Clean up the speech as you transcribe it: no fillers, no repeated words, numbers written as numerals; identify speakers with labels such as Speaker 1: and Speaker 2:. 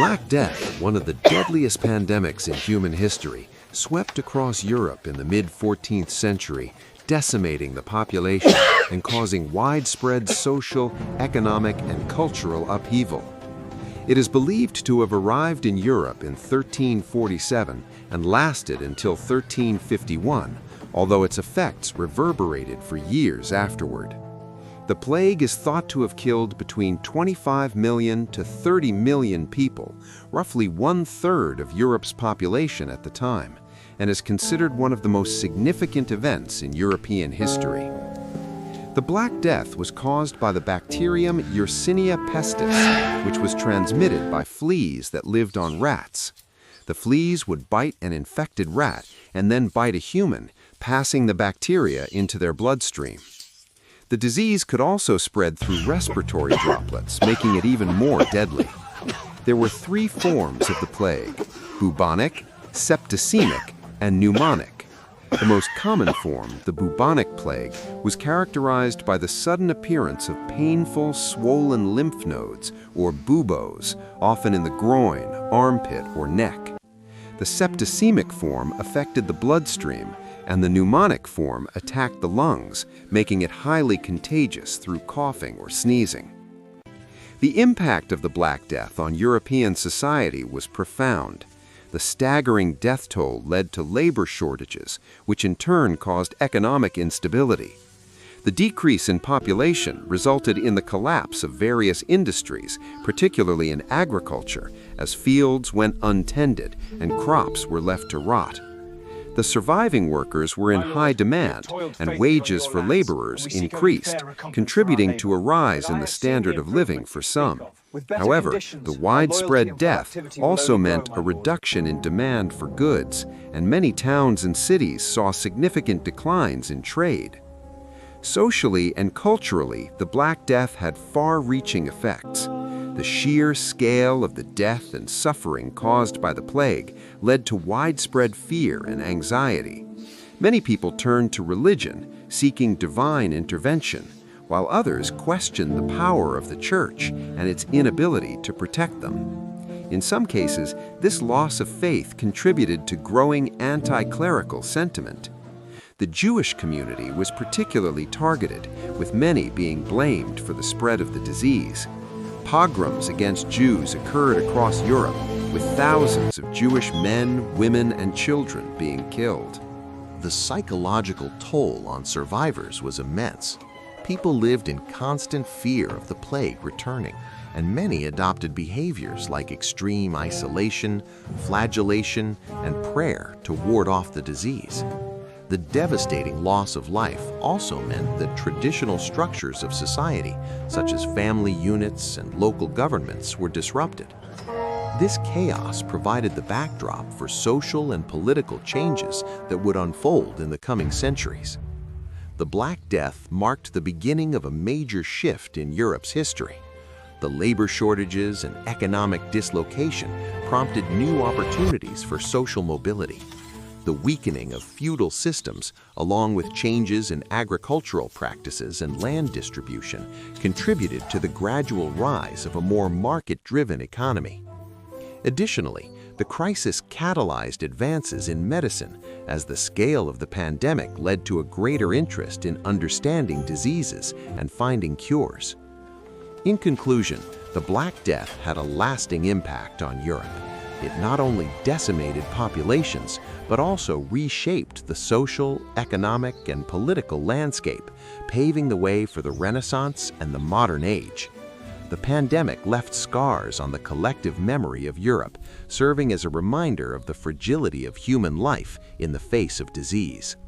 Speaker 1: Black Death, one of the deadliest pandemics in human history, swept across Europe in the mid-14th century, decimating the population and causing widespread social, economic, and cultural upheaval. It is believed to have arrived in Europe in 1347 and lasted until 1351, although its effects reverberated for years afterward. The plague is thought to have killed between 25 million to 30 million people, roughly one-third of Europe's population at the time, and is considered one of the most significant events in European history. The Black Death was caused by the bacterium Yersinia pestis, which was transmitted by fleas that lived on rats. The fleas would bite an infected rat and then bite a human, passing the bacteria into their bloodstream. The disease could also spread through respiratory droplets, making it even more deadly. There were three forms of the plague: bubonic, septicemic, and pneumonic. The most common form, the bubonic plague, was characterized by the sudden appearance of painful, swollen lymph nodes, or buboes, often in the groin, armpit, or neck. The septicemic form affected the bloodstream, and the pneumonic form attacked the lungs, making it highly contagious through coughing or sneezing. The impact of the Black Death on European society was profound. The staggering death toll led to labor shortages, which in turn caused economic instability. The decrease in population resulted in the collapse of various industries, particularly in agriculture, as fields went untended and crops were left to rot. The surviving workers were in high demand, and wages for laborers increased, contributing to a rise in the standard of living for some. However, the widespread death also meant a reduction in demand for goods, and many towns and cities saw significant declines in trade. Socially and culturally, the Black Death had far-reaching effects. The sheer scale of the death and suffering caused by the plague led to widespread fear and anxiety. Many people turned to religion, seeking divine intervention, while others questioned the power of the church and its inability to protect them. In some cases, this loss of faith contributed to growing anti-clerical sentiment. The Jewish community was particularly targeted, with many being blamed for the spread of the disease. Pogroms against Jews occurred across Europe, with thousands of Jewish men, women, and children being killed.
Speaker 2: The psychological toll on survivors was immense. People lived in constant fear of the plague returning, and many adopted behaviors like extreme isolation, flagellation, and prayer to ward off the disease. The devastating loss of life also meant that traditional structures of society, such as family units and local governments, were disrupted. This chaos provided the backdrop for social and political changes that would unfold in the coming centuries. The Black Death marked the beginning of a major shift in Europe's history. The labor shortages and economic dislocation prompted new opportunities for social mobility. The weakening of feudal systems, along with changes in agricultural practices and land distribution, contributed to the gradual rise of a more market-driven economy. Additionally, the crisis catalyzed advances in medicine, as the scale of the pandemic led to a greater interest in understanding diseases and finding cures. In conclusion, the Black Death had a lasting impact on Europe. It not only decimated populations, but also reshaped the social, economic, and political landscape, paving the way for the Renaissance and the modern age. The pandemic left scars on the collective memory of Europe, serving as a reminder of the fragility of human life in the face of disease.